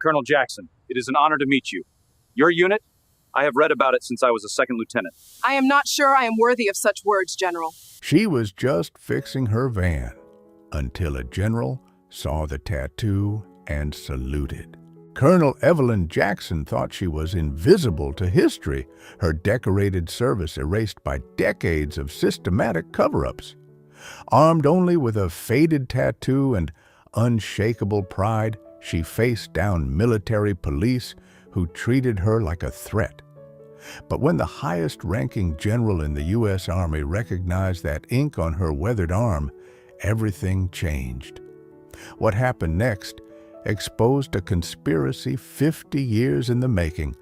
Colonel Jackson, it is an honor to meet you. Your unit? I have read about it since I was a second lieutenant. I am not sure I am worthy of such words, General. She was just fixing her van until a general saw the tattoo and saluted. Colonel Evelyn Jackson thought she was invisible to history, her decorated service erased by decades of systematic cover-ups. Armed only with a faded tattoo and unshakable pride, she faced down military police who treated her like a threat. But when the highest-ranking general in the U.S. Army recognized that ink on her weathered arm, everything changed. What happened next exposed a conspiracy 50 years in the making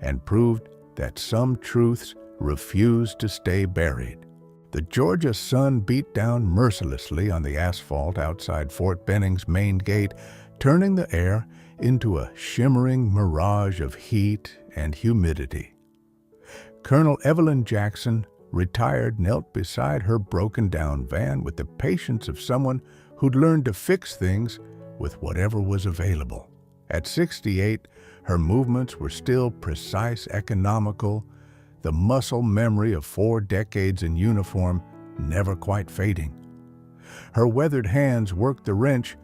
and proved that some truths refused to stay buried. The Georgia sun beat down mercilessly on the asphalt outside Fort Benning's main gate, turning the air into a shimmering mirage of heat and humidity. Colonel Evelyn Jackson, retired, knelt beside her broken-down van with the patience of someone who'd learned to fix things with whatever was available. At 68, her movements were still precise, economical, the muscle memory of 4 decades in uniform never quite fading. Her weathered hands worked the wrench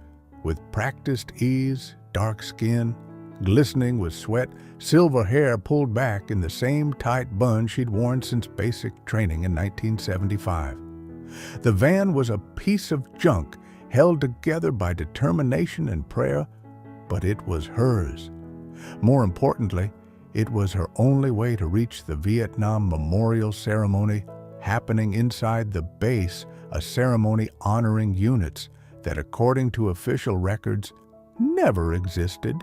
with practiced ease, dark skin, glistening with sweat, silver hair pulled back in the same tight bun she'd worn since basic training in 1975. The van was a piece of junk held together by determination and prayer, but it was hers. More importantly, it was her only way to reach the Vietnam Memorial Ceremony happening inside the base, a ceremony honoring units that, according to official records, never existed.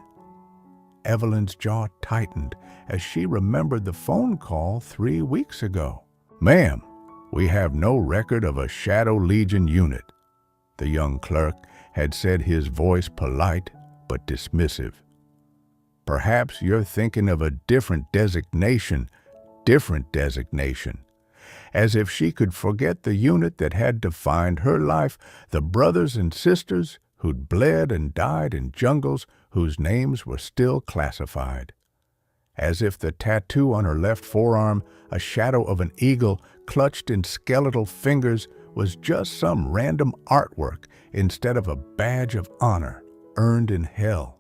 Evelyn's jaw tightened as she remembered the phone call 3 weeks ago. "Ma'am, we have no record of a Shadow Legion unit," the young clerk had said, his voice polite but dismissive. "Perhaps you're thinking of a different designation, as if she could forget the unit that had defined her life, the brothers and sisters who'd bled and died in jungles whose names were still classified. As if the tattoo on her left forearm, a shadow of an eagle clutched in skeletal fingers, was just some random artwork instead of a badge of honor earned in hell.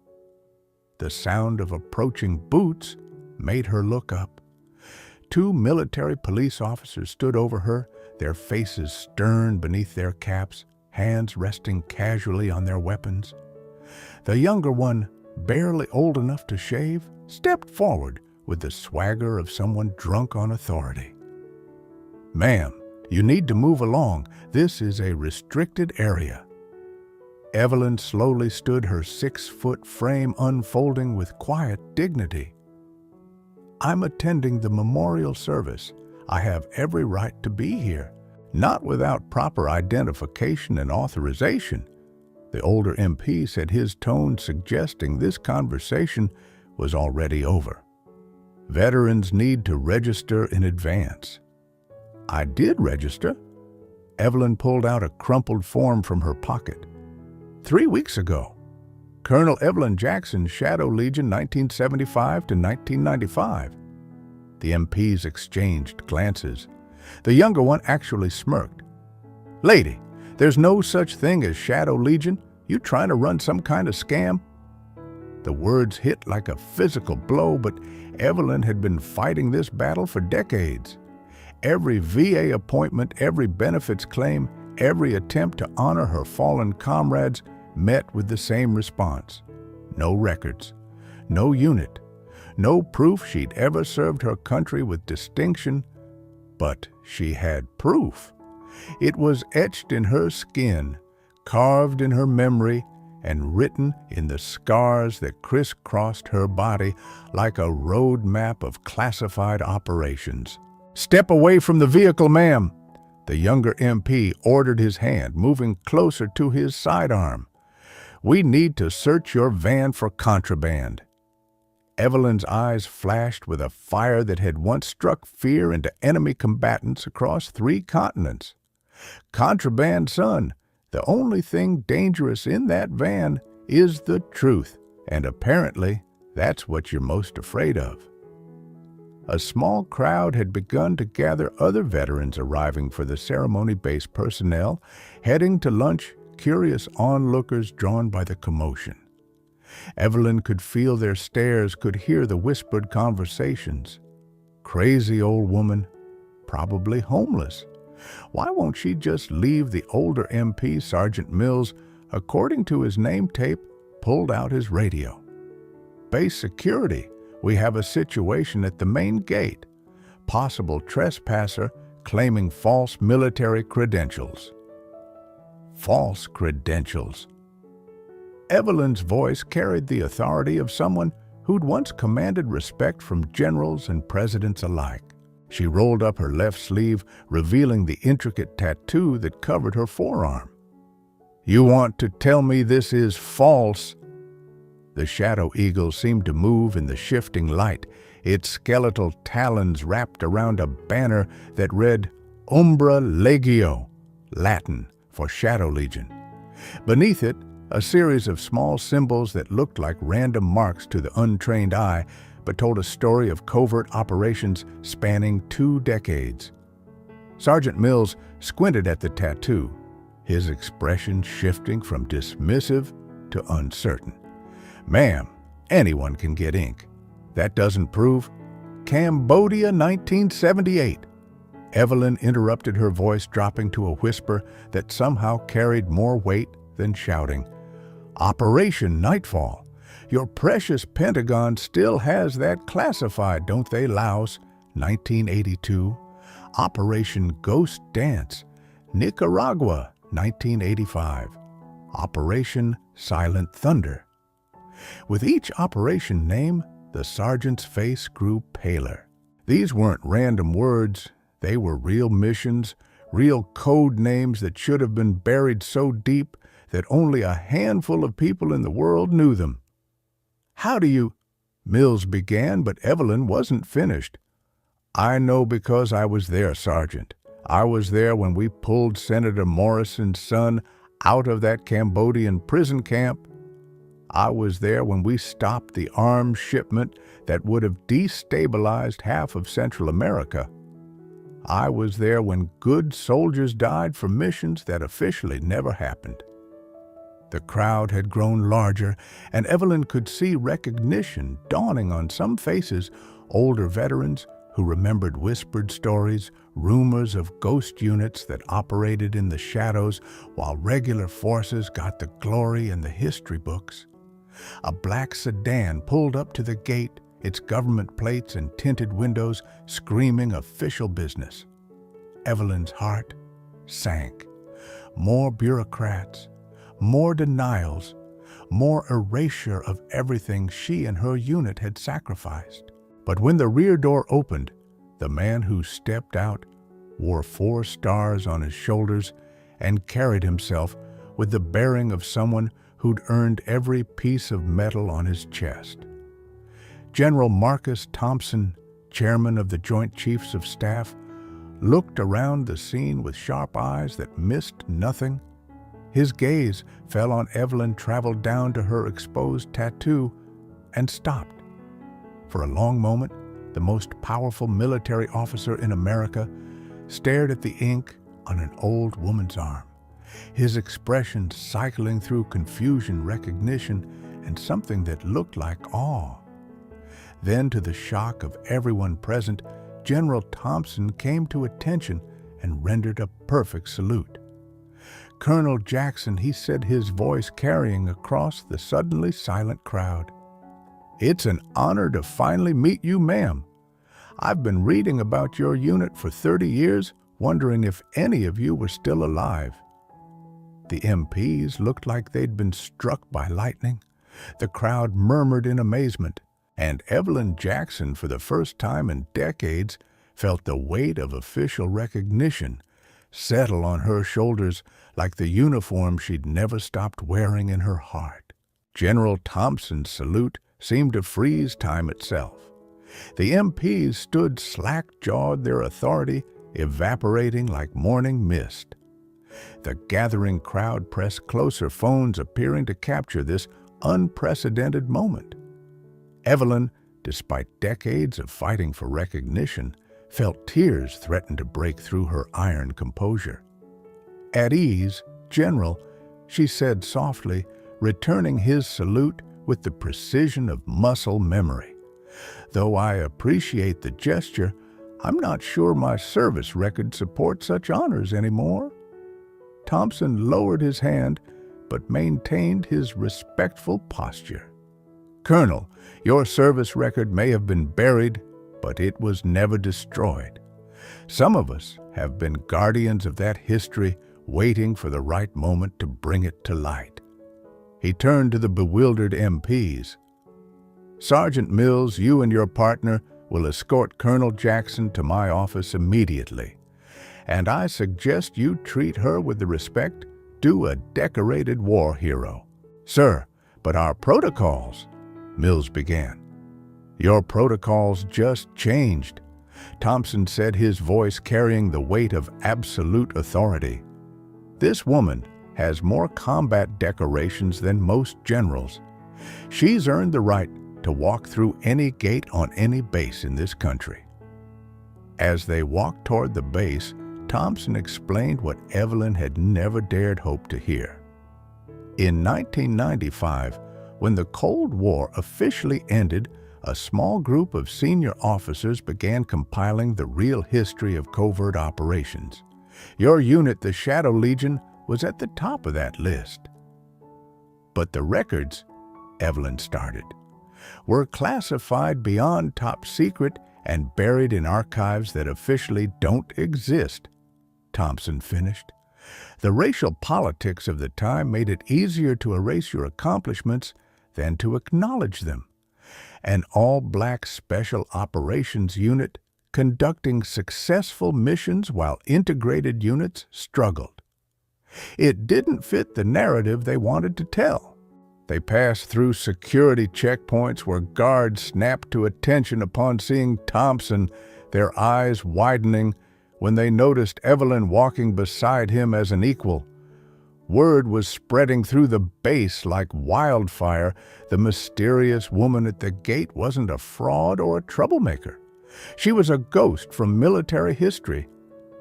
The sound of approaching boots made her look up. 2 military police officers stood over her, their faces stern beneath their caps, hands resting casually on their weapons. The younger one, barely old enough to shave, stepped forward with the swagger of someone drunk on authority. "Ma'am, you need to move along. This is a restricted area." Evelyn slowly stood, her 6-foot frame unfolding with quiet dignity. "I'm attending the memorial service. I have every right to be here, not without proper identification and authorization." The older MP said, his tone suggesting this conversation was already over. "Veterans need to register in advance." "I did register." Evelyn pulled out a crumpled form from her pocket. 3 weeks ago. Colonel Evelyn Jackson, Shadow Legion, 1975 to 1995. The MPs exchanged glances. The younger one actually smirked. "Lady, there's no such thing as Shadow Legion. You trying to run some kind of scam?" The words hit like a physical blow, but Evelyn had been fighting this battle for decades. Every VA appointment, every benefits claim, every attempt to honor her fallen comrades met with the same response. No records, no unit, no proof she'd ever served her country with distinction. But she had proof. It was etched in her skin, carved in her memory, and written in the scars that crisscrossed her body like a road map of classified operations. "Step away from the vehicle, ma'am." The younger MP ordered his hand, moving closer to his sidearm. "We need to search your van for contraband." Evelyn's eyes flashed with a fire that had once struck fear into enemy combatants across 3 continents. "Contraband, son. The only thing dangerous in that van is the truth." And apparently, that's what you're most afraid of. A small crowd had begun to gather other veterans arriving for the ceremony-based personnel, heading to lunch, curious onlookers drawn by the commotion. Evelyn could feel their stares, could hear the whispered conversations. Crazy old woman, probably homeless. Why won't she just leave? The older MP, Sergeant Mills, according to his name tape, pulled out his radio. Base security. We have a situation at the main gate. Possible trespasser claiming false military credentials. False credentials. Evelyn's voice carried the authority of someone who'd once commanded respect from generals and presidents alike. She rolled up her left sleeve, revealing the intricate tattoo that covered her forearm. "You want to tell me this is false?" The shadow eagle seemed to move in the shifting light, its skeletal talons wrapped around a banner that read Umbra Legio, Latin for Shadow Legion. Beneath it, a series of small symbols that looked like random marks to the untrained eye, but told a story of covert operations spanning 2 decades. Sergeant Mills squinted at the tattoo, his expression shifting from dismissive to uncertain. "Ma'am, anyone can get ink. That doesn't prove—" "Cambodia, 1978. Evelyn interrupted, her voice dropping to a whisper that somehow carried more weight than shouting. "Operation Nightfall. Your precious Pentagon still has that classified, don't they, Laos? 1982. Operation Ghost Dance. Nicaragua, 1985. Operation Silent Thunder." With each operation name, the sergeant's face grew paler. These weren't random words. They were real missions, real code names that should have been buried so deep that only a handful of people in the world knew them. "How do you—" Mills began, but Evelyn wasn't finished. "I know because I was there, Sergeant. I was there when we pulled Senator Morrison's son out of that Cambodian prison camp. I was there when we stopped the arms shipment that would have destabilized half of Central America. I was there when good soldiers died for missions that officially never happened." The crowd had grown larger, and Evelyn could see recognition dawning on some faces, older veterans who remembered whispered stories, rumors of ghost units that operated in the shadows while regular forces got the glory in the history books. A black sedan pulled up to the gate, its government plates and tinted windows screaming official business. Evelyn's heart sank. More bureaucrats, more denials, more erasure of everything she and her unit had sacrificed. But when the rear door opened, the man who stepped out wore 4 stars on his shoulders and carried himself with the bearing of someone who'd earned every piece of metal on his chest. General Marcus Thompson, chairman of the Joint Chiefs of Staff, looked around the scene with sharp eyes that missed nothing. His gaze fell on Evelyn, traveled down to her exposed tattoo, and stopped. For a long moment, the most powerful military officer in America stared at the ink on an old woman's arm, his expression cycling through confusion, recognition, and something that looked like awe. Then, to the shock of everyone present, General Thompson came to attention and rendered a perfect salute. "Colonel Jackson," he said, his voice carrying across the suddenly silent crowd. "It's an honor to finally meet you, ma'am. I've been reading about your unit for 30 years, wondering if any of you were still alive." The MPs looked like they'd been struck by lightning. The crowd murmured in amazement, and Evelyn Jackson, for the first time in decades, felt the weight of official recognition settle on her shoulders like the uniform she'd never stopped wearing in her heart. General Thompson's salute seemed to freeze time itself. The MPs stood slack-jawed, their authority evaporating like morning mist. The gathering crowd pressed closer, phones appearing to capture this unprecedented moment. Evelyn, despite decades of fighting for recognition, felt tears threaten to break through her iron composure. "At ease, General," she said softly, returning his salute with the precision of muscle memory. "Though I appreciate the gesture, I'm not sure my service record supports such honors anymore." Thompson lowered his hand, but maintained his respectful posture. "Colonel, your service record may have been buried, but it was never destroyed. Some of us have been guardians of that history, waiting for the right moment to bring it to light." He turned to the bewildered MPs. "Sergeant Mills, you and your partner will escort Colonel Jackson to my office immediately, and I suggest you treat her with the respect due a decorated war hero." "Sir, but our protocols," Mills began. "Your protocols just changed," Thompson said, his voice carrying the weight of absolute authority. "This woman has more combat decorations than most generals. She's earned the right to walk through any gate on any base in this country." As they walked toward the base, Thompson explained what Evelyn had never dared hope to hear. In 1995, when the Cold War officially ended, a small group of senior officers began compiling the real history of covert operations. Your unit, the Shadow Legion, was at the top of that list. "But the records," Evelyn started, "were classified beyond top secret and buried in archives that officially don't exist," Thompson finished. "The racial politics of the time made it easier to erase your accomplishments than to acknowledge them. An all-black special operations unit conducting successful missions while integrated units struggled. It didn't fit the narrative they wanted to tell. They passed through security checkpoints where guards snapped to attention upon seeing Thompson, their eyes widening when they noticed Evelyn walking beside him as an equal. Word was spreading through the base like wildfire. The mysterious woman at the gate wasn't a fraud or a troublemaker. She was a ghost from military history,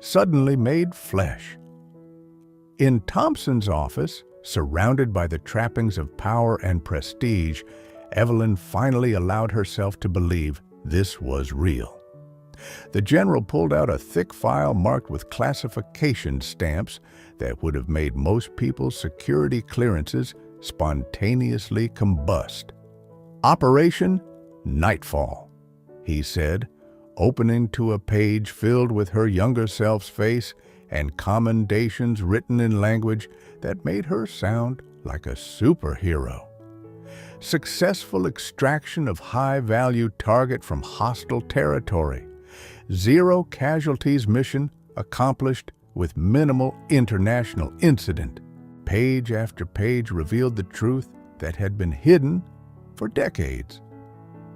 suddenly made flesh. In Thompson's office, surrounded by the trappings of power and prestige, Evelyn finally allowed herself to believe this was real. The general pulled out a thick file marked with classification stamps that would have made most people's security clearances spontaneously combust. "Operation Nightfall," he said, opening to a page filled with her younger self's face and commendations written in language that made her sound like a superhero. "Successful extraction of high-value target from hostile territory. Zero casualties mission accomplished with minimal international incident." Page after page revealed the truth that had been hidden for decades.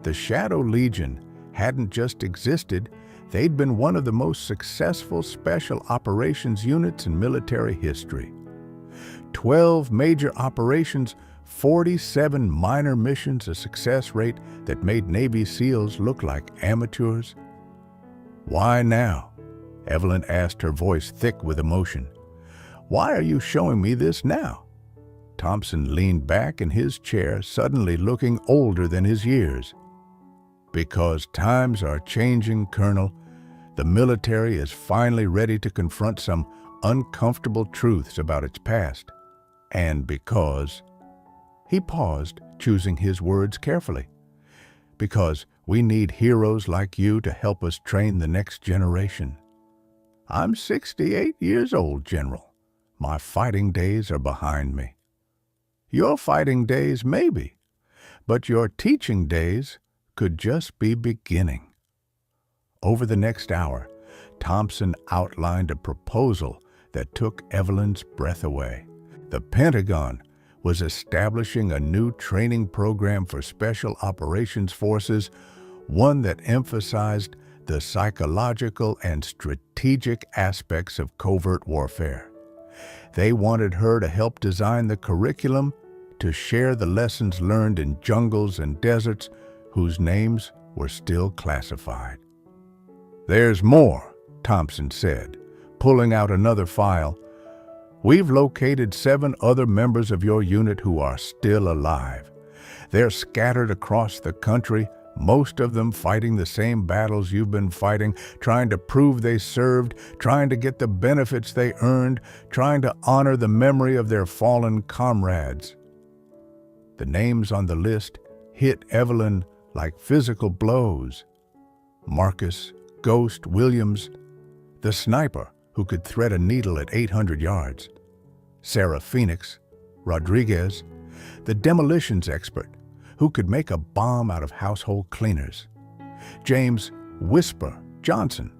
The Shadow Legion hadn't just existed, they'd been one of the most successful special operations units in military history. 12 major operations, 47 minor missions, a success rate that made Navy SEALs look like amateurs. "Why now?" Evelyn asked, her voice thick with emotion. "Why are you showing me this now?" Thompson leaned back in his chair, suddenly looking older than his years. "Because times are changing, Colonel. The military is finally ready to confront some uncomfortable truths about its past. And because—" He paused, choosing his words carefully. "Because we need heroes like you to help us train the next generation. I'm 68 years old, General. My fighting days are behind me. Your fighting days, maybe, but your teaching days could just be beginning." Over the next hour, Thompson outlined a proposal that took Evelyn's breath away. The Pentagon was establishing a new training program for Special Operations Forces, one that emphasized the psychological and strategic aspects of covert warfare. They wanted her to help design the curriculum to share the lessons learned in jungles and deserts whose names were still classified. "There's more," Thompson said, pulling out another file. "We've located 7 other members of your unit who are still alive. They're scattered across the country, most of them fighting the same battles you've been fighting, trying to prove they served, trying to get the benefits they earned, trying to honor the memory of their fallen comrades." The names on the list hit Evelyn like physical blows. Marcus "Ghost" Williams, the sniper who could thread a needle at 800 yards. Sarah Phoenix Rodriguez, the demolitions expert who could make a bomb out of household cleaners. James "Whisper" Johnson,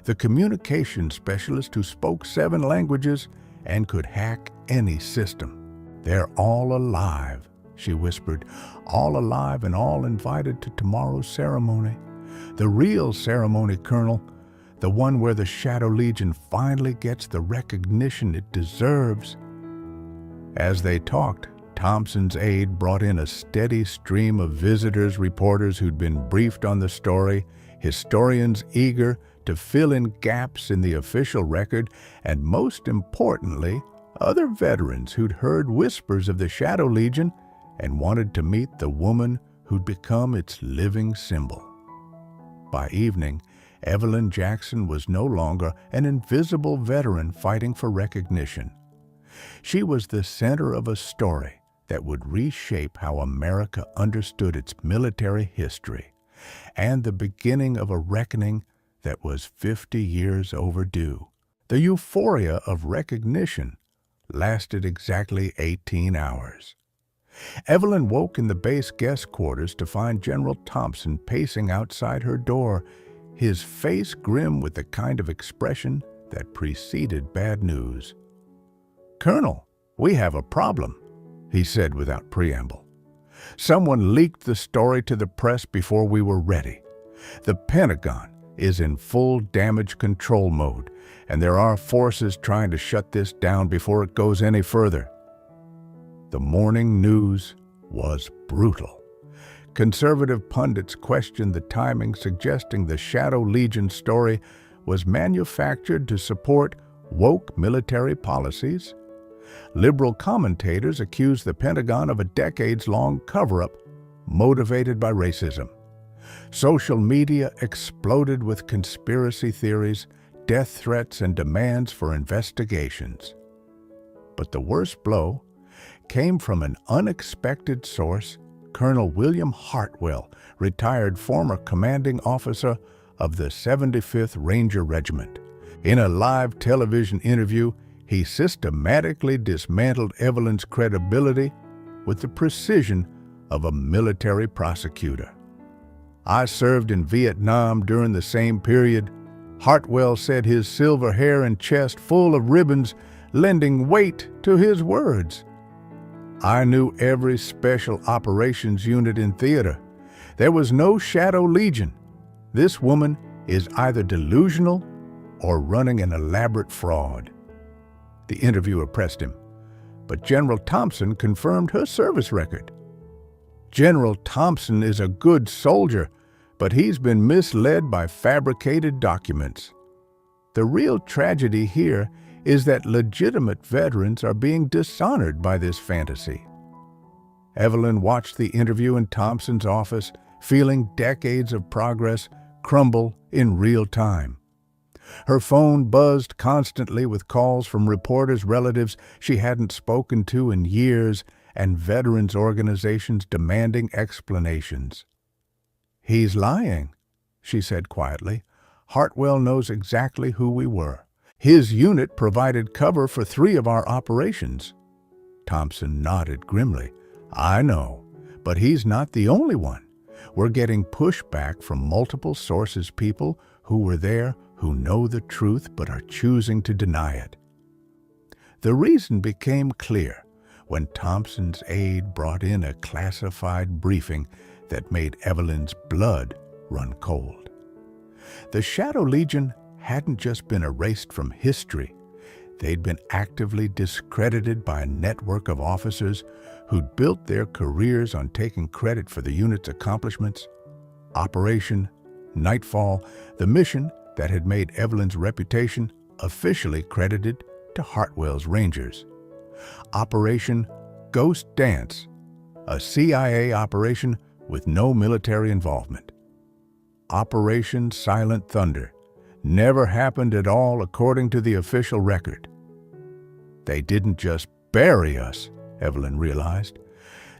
the communication specialist who spoke 7 languages and could hack any system. "They're all alive," she whispered, "all alive and all invited to tomorrow's ceremony. The real ceremony, Colonel, the one where the Shadow Legion finally gets the recognition it deserves." As they talked, Thompson's aide brought in a steady stream of visitors, reporters who'd been briefed on the story, historians eager to fill in gaps in the official record, and most importantly, other veterans who'd heard whispers of the Shadow Legion and wanted to meet the woman who'd become its living symbol. By evening, Evelyn Jackson was no longer an invisible veteran fighting for recognition. She was the center of a story that would reshape how America understood its military history, and the beginning of a reckoning that was 50 years overdue. The euphoria of recognition lasted exactly 18 hours. Evelyn woke in the base guest quarters to find General Thompson pacing outside her door, his face grim with the kind of expression that preceded bad news. "Colonel, we have a problem," he said without preamble. "Someone leaked the story to the press before we were ready. The Pentagon is in full damage control mode, and there are forces trying to shut this down before it goes any further." The morning news was brutal. Conservative pundits questioned the timing, suggesting the Shadow Legion story was manufactured to support woke military policies. Liberal commentators accused the Pentagon of a decades-long cover-up motivated by racism. Social media exploded with conspiracy theories, death threats, and demands for investigations. But the worst blow came from an unexpected source, Colonel William Hartwell, retired former commanding officer of the 75th Ranger Regiment. In a live television interview, he systematically dismantled Evelyn's credibility with the precision of a military prosecutor. "I served in Vietnam during the same period," Hartwell said, his silver hair and chest full of ribbons lending weight to his words. "I knew every special operations unit in theater. There was no Shadow Legion. This woman is either delusional or running an elaborate fraud." The interviewer pressed him, but General Thompson confirmed her service record. "General Thompson is a good soldier, but he's been misled by fabricated documents. The real tragedy here is that legitimate veterans are being dishonored by this fantasy." Evelyn watched the interview in Thompson's office, feeling decades of progress crumble in real time. Her phone buzzed constantly with calls from reporters, relatives she hadn't spoken to in years, and veterans organizations demanding explanations. "He's lying," she said quietly. "Hartwell knows exactly who we were. His unit provided cover for 3 of our operations." Thompson nodded grimly. "I know, but he's not the only one. We're getting pushback from multiple sources, people who were there, who know the truth but are choosing to deny it." The reason became clear when Thompson's aide brought in a classified briefing that made Evelyn's blood run cold. The Shadow Legion hadn't just been erased from history. They'd been actively discredited by a network of officers who'd built their careers on taking credit for the unit's accomplishments. Operation Nightfall, the mission that had made Evelyn's reputation officially credited to Hartwell's Rangers. Operation Ghost Dance, a CIA operation with no military involvement. Operation Silent Thunder never happened at all according to the official record. They didn't just bury us, Evelyn realized.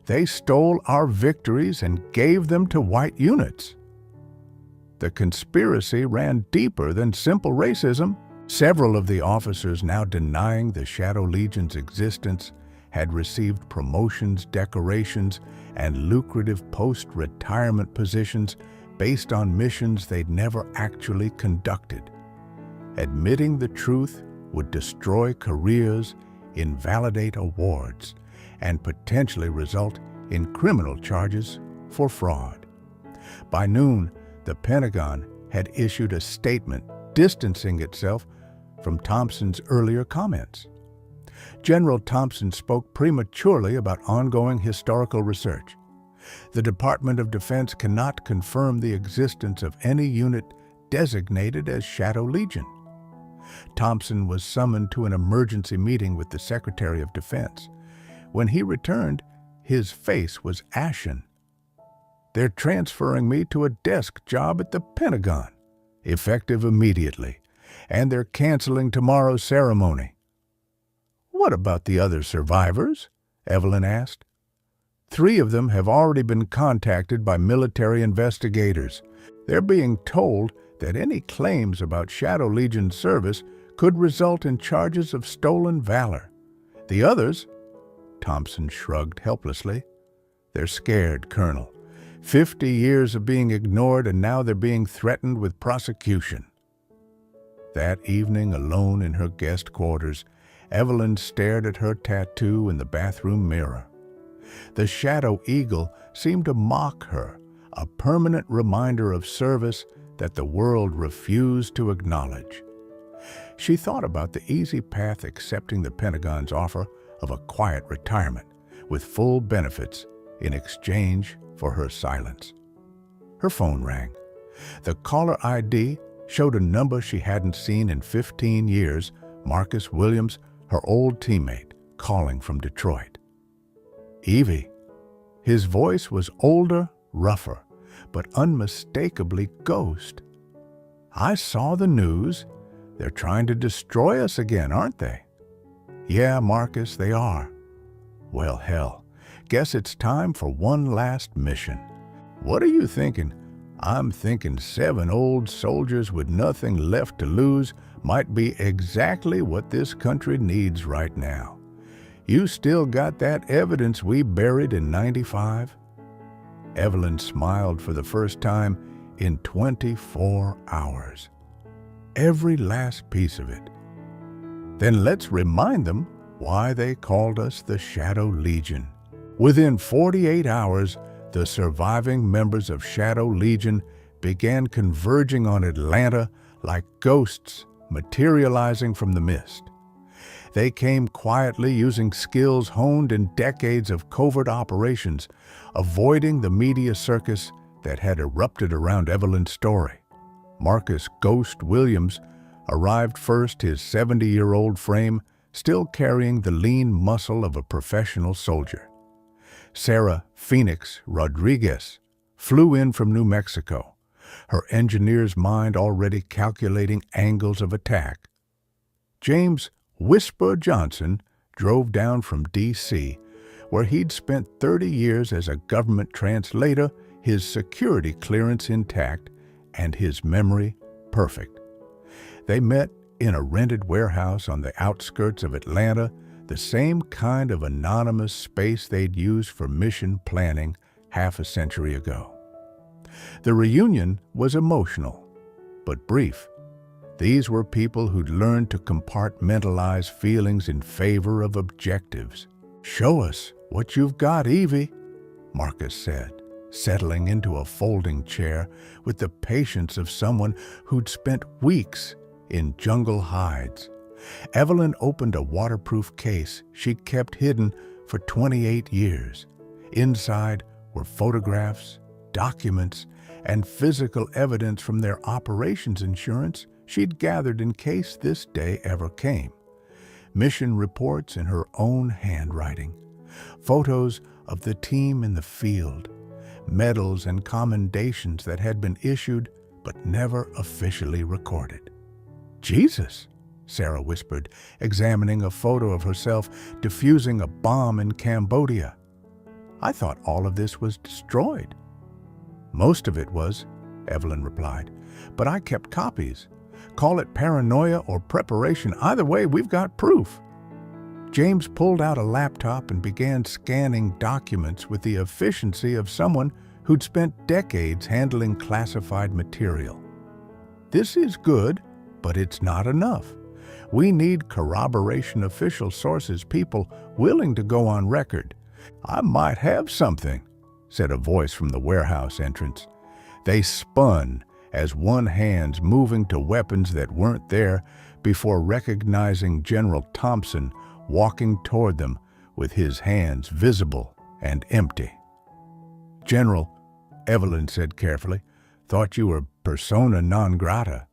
They stole our victories and gave them to white units. The conspiracy ran deeper than simple racism. Several of the officers now denying the Shadow Legion's existence had received promotions, decorations, and lucrative post-retirement positions based on missions they'd never actually conducted. Admitting the truth would destroy careers, invalidate awards, and potentially result in criminal charges for fraud. By noon, the Pentagon had issued a statement distancing itself from Thompson's earlier comments. General Thompson spoke prematurely about ongoing historical research. The Department of Defense cannot confirm the existence of any unit designated as Shadow Legion. Thompson was summoned to an emergency meeting with the Secretary of Defense. When he returned, his face was ashen. "They're transferring me to a desk job at the Pentagon, effective immediately, and they're canceling tomorrow's ceremony." "What about the other survivors?" Evelyn asked. "3 of them have already been contacted by military investigators. They're being told that any claims about Shadow Legion service could result in charges of stolen valor. The others," Thompson shrugged helplessly, "they're scared, Colonel. 50 years of being ignored, and now they're being threatened with prosecution." That evening, alone in her guest quarters, Evelyn stared at her tattoo in the bathroom mirror. The Shadow Eagle seemed to mock her, a permanent reminder of service that the world refused to acknowledge. She thought about the easy path accepting the Pentagon's offer of a quiet retirement with full benefits in exchange for her silence. Her phone rang. The caller ID showed a number she hadn't seen in 15 years, Marcus Williams, her old teammate, calling from Detroit. "Evie." His voice was older, rougher, but unmistakably ghost. "I saw the news. They're trying to destroy us again, aren't they?" "Yeah, Marcus, they are." "Well, hell, guess it's time for one last mission." "What are you thinking?" "I'm thinking 7 old soldiers with nothing left to lose might be exactly what this country needs right now. You still got that evidence we buried in '95? Evelyn smiled for the first time in 24 hours. Every last piece of it. "Then let's remind them why they called us the Shadow Legion." Within 48 hours, the surviving members of Shadow Legion began converging on Atlanta like ghosts materializing from the mist. They came quietly, using skills honed in decades of covert operations, avoiding the media circus that had erupted around Evelyn's story. Marcus "Ghost" Williams arrived first, his 70-year-old frame still carrying the lean muscle of a professional soldier. Sarah "Phoenix" Rodriguez flew in from New Mexico, her engineer's mind already calculating angles of attack. James "Whisper" Johnson drove down from D.C., where he'd spent 30 years as a government translator, his security clearance intact and his memory perfect. They met in a rented warehouse on the outskirts of Atlanta, the same kind of anonymous space they'd used for mission planning half a century ago. The reunion was emotional, but brief. These were people who'd learned to compartmentalize feelings in favor of objectives. "Show us what you've got, Evie," Marcus said, settling into a folding chair with the patience of someone who'd spent weeks in jungle hides. Evelyn opened a waterproof case she'd kept hidden for 28 years. Inside were photographs, documents, and physical evidence from their operations insurance she'd gathered in case this day ever came. Mission reports in her own handwriting, photos of the team in the field, medals and commendations that had been issued but never officially recorded. "Jesus," Sarah whispered, examining a photo of herself defusing a bomb in Cambodia. "I thought all of this was destroyed." "Most of it was," Evelyn replied, "but I kept copies. Call it paranoia or preparation. Either way, we've got proof." James pulled out a laptop and began scanning documents with the efficiency of someone who'd spent decades handling classified material. "This is good, but it's not enough. We need corroboration, official sources, people willing to go on record." "I might have something," said a voice from the warehouse entrance. They spun as one hand's moving to weapons that weren't there before recognizing General Thompson walking toward them with his hands visible and empty. "General," Evelyn said carefully, "thought you were persona non grata."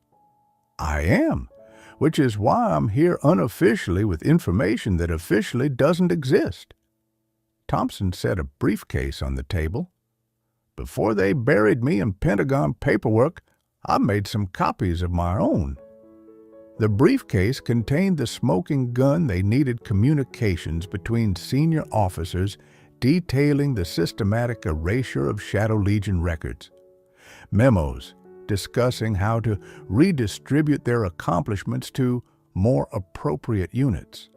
"I am, which is why I'm here unofficially with information that officially doesn't exist." Thompson set a briefcase on the table. "Before they buried me in Pentagon paperwork, I made some copies of my own." The briefcase contained the smoking gun they needed, communications between senior officers detailing the systematic erasure of Shadow Legion records, memos discussing how to redistribute their accomplishments to more appropriate units,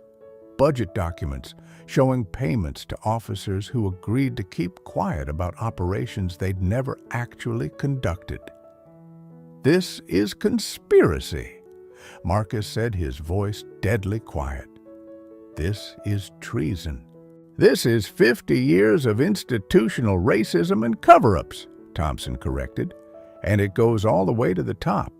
budget documents showing payments to officers who agreed to keep quiet about operations they'd never actually conducted. "This is conspiracy," Marcus said, his voice deadly quiet. "This is treason." "This is 50 years of institutional racism and cover-ups," Thompson corrected, "and it goes all the way to the top."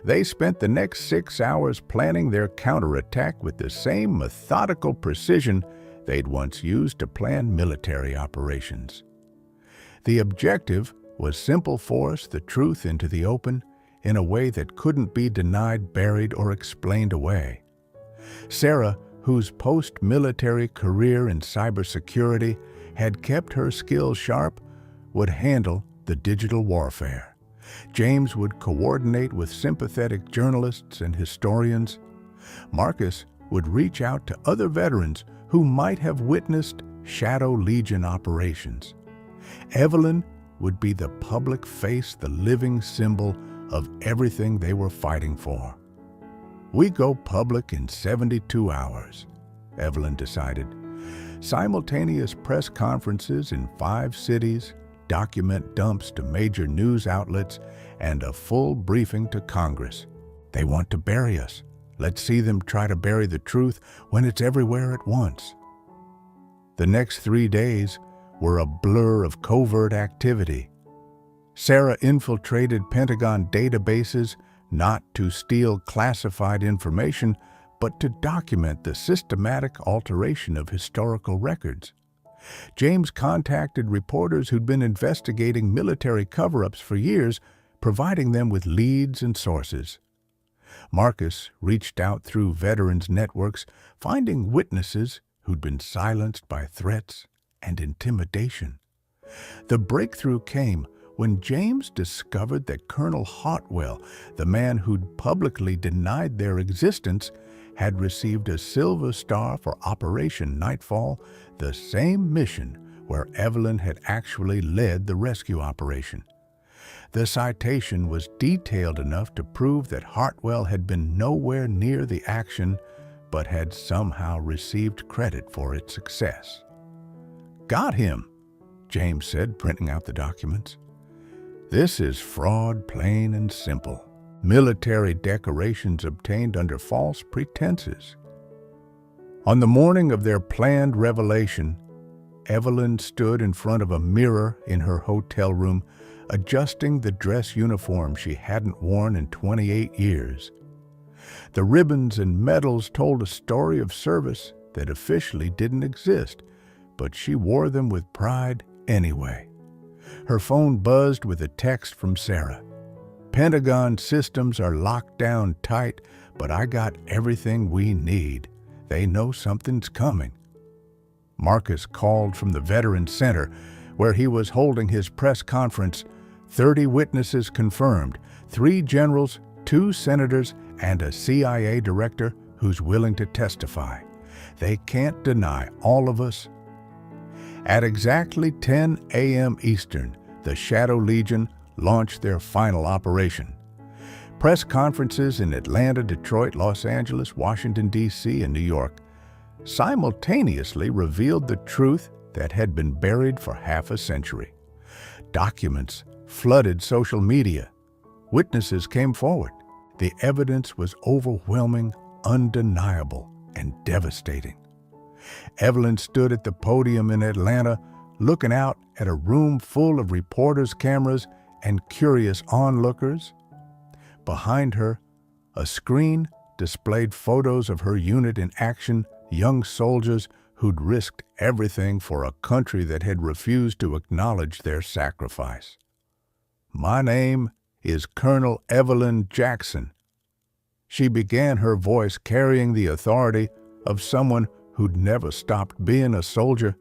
They spent the next 6 hours planning their counterattack with the same methodical precision they'd once used to plan military operations. The objective was simple: force the truth into the open in a way that couldn't be denied, buried, or explained away. Sarah, whose post-military career in cybersecurity had kept her skills sharp, would handle the digital warfare. James would coordinate with sympathetic journalists and historians. Marcus would reach out to other veterans who might have witnessed Shadow Legion operations. Evelyn would be the public face, the living symbol of everything they were fighting for. "We go public in 72 hours, Evelyn decided. Simultaneous press conferences in 5 cities, document dumps to major news outlets, and a full briefing to Congress. They want to bury us. Let's see them try to bury the truth when it's everywhere at once. The next 3 days were a blur of covert activity. Sarah infiltrated Pentagon databases not to steal classified information, but to document the systematic alteration of historical records. James contacted reporters who'd been investigating military cover-ups for years, providing them with leads and sources. Marcus reached out through veterans networks, finding witnesses who'd been silenced by threats and intimidation. The breakthrough came when James discovered that Colonel Hartwell, the man who'd publicly denied their existence, had received a Silver Star for Operation Nightfall, the same mission where Evelyn had actually led the rescue operation. The citation was detailed enough to prove that Hartwell had been nowhere near the action, but had somehow received credit for its success. "Got him," James said, printing out the documents. "This is fraud, plain and simple. Military decorations obtained under false pretenses." On the morning of their planned revelation, Evelyn stood in front of a mirror in her hotel room, adjusting the dress uniform she hadn't worn in 28 years. The ribbons and medals told a story of service that officially didn't exist, but she wore them with pride anyway. Her phone buzzed with a text from Sarah. "Pentagon systems are locked down tight, but I got everything we need. They know something's coming." Marcus called from the Veterans Center, where he was holding his press conference. 30 witnesses confirmed, 3 generals, 2 senators, and a CIA director who's willing to testify. They can't deny all of us. At exactly 10 a.m. Eastern, the Shadow Legion launched their final operation. Press conferences in Atlanta, Detroit, Los Angeles, Washington, D.C., and New York simultaneously revealed the truth that had been buried for half a century. Documents flooded social media. Witnesses came forward. The evidence was overwhelming, undeniable, and devastating. Evelyn stood at the podium in Atlanta, looking out at a room full of reporters' cameras and curious onlookers. Behind her, a screen displayed photos of her unit in action, young soldiers who'd risked everything for a country that had refused to acknowledge their sacrifice. "My name is Colonel Evelyn Jackson." She began, her voice carrying the authority of someone who'd never stopped being a soldier.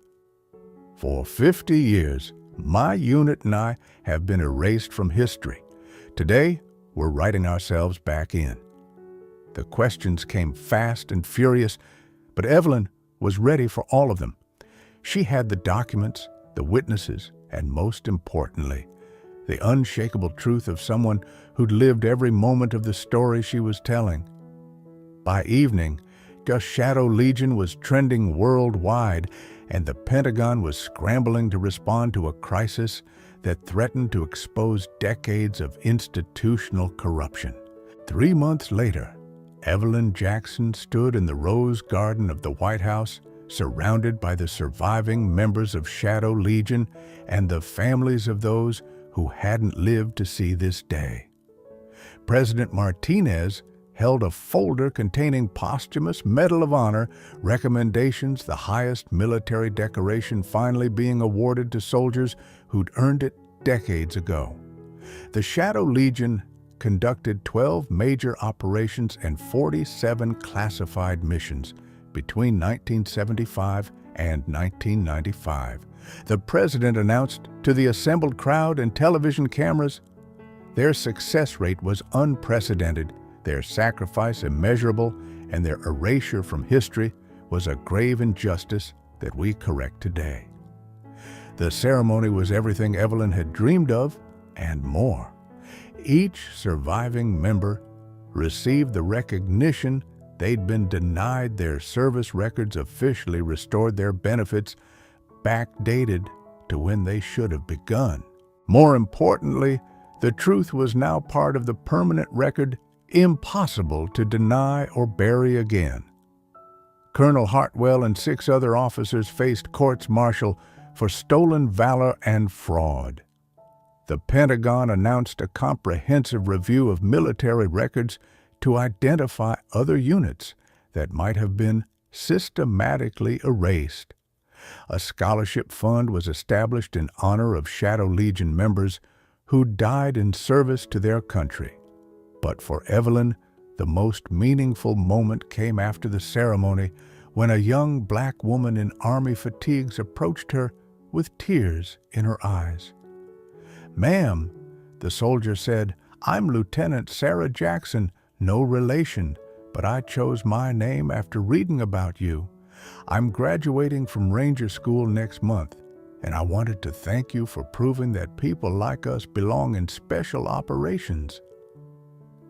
"For 50 years, my unit and I have been erased from history. Today, we're writing ourselves back in." The questions came fast and furious, but Evelyn was ready for all of them. She had the documents, the witnesses, and most importantly, the unshakable truth of someone who'd lived every moment of the story she was telling. By evening, the Shadow Legion was trending worldwide, and the Pentagon was scrambling to respond to a crisis that threatened to expose decades of institutional corruption. 3 months later, Evelyn Jackson stood in the Rose Garden of the White House, surrounded by the surviving members of Shadow Legion and the families of those who hadn't lived to see this day. President Martinez held a folder containing posthumous Medal of Honor recommendations, the highest military decoration finally being awarded to soldiers who'd earned it decades ago. The Shadow Legion conducted 12 major operations and 47 classified missions between 1975 and 1995. The president announced to the assembled crowd and television cameras, their success rate was unprecedented, their sacrifice immeasurable, and their erasure from history was a grave injustice that we correct today. The ceremony was everything Evelyn had dreamed of and more. Each surviving member received the recognition they'd been denied. Their service records officially restored, their benefits backdated to when they should have begun. More importantly, the truth was now part of the permanent record, impossible to deny or bury again. Colonel Hartwell and 6 other officers faced courts-martial for stolen valor and fraud. The Pentagon announced a comprehensive review of military records to identify other units that might have been systematically erased. A scholarship fund was established in honor of Shadow Legion members who died in service to their country. But for Evelyn, the most meaningful moment came after the ceremony, when a young black woman in Army fatigues approached her with tears in her eyes. "Ma'am," the soldier said, "I'm Lieutenant Sarah Jackson, no relation, but I chose my name after reading about you. I'm graduating from Ranger School next month, and I wanted to thank you for proving that people like us belong in special operations."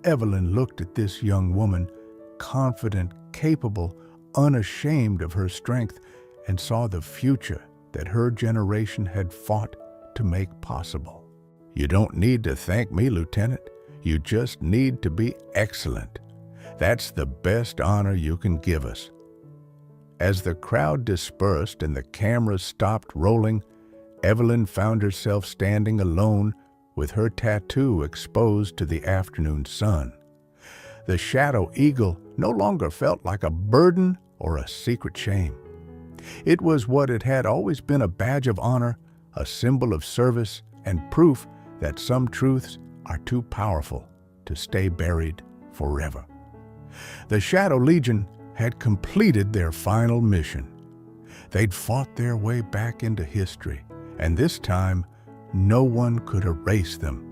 Evelyn looked at this young woman, confident, capable, unashamed of her strength, and saw the future that her generation had fought to make possible. "You don't need to thank me, Lieutenant. You just need to be excellent. That's the best honor you can give us." As the crowd dispersed and the cameras stopped rolling, Evelyn found herself standing alone with her tattoo exposed to the afternoon sun. The Shadow Eagle no longer felt like a burden, or a secret shame. It was what it had always been, a badge of honor, a symbol of service, and proof that some truths are too powerful to stay buried forever. The Shadow Legion had completed their final mission. They'd fought their way back into history, and this time, no one could erase them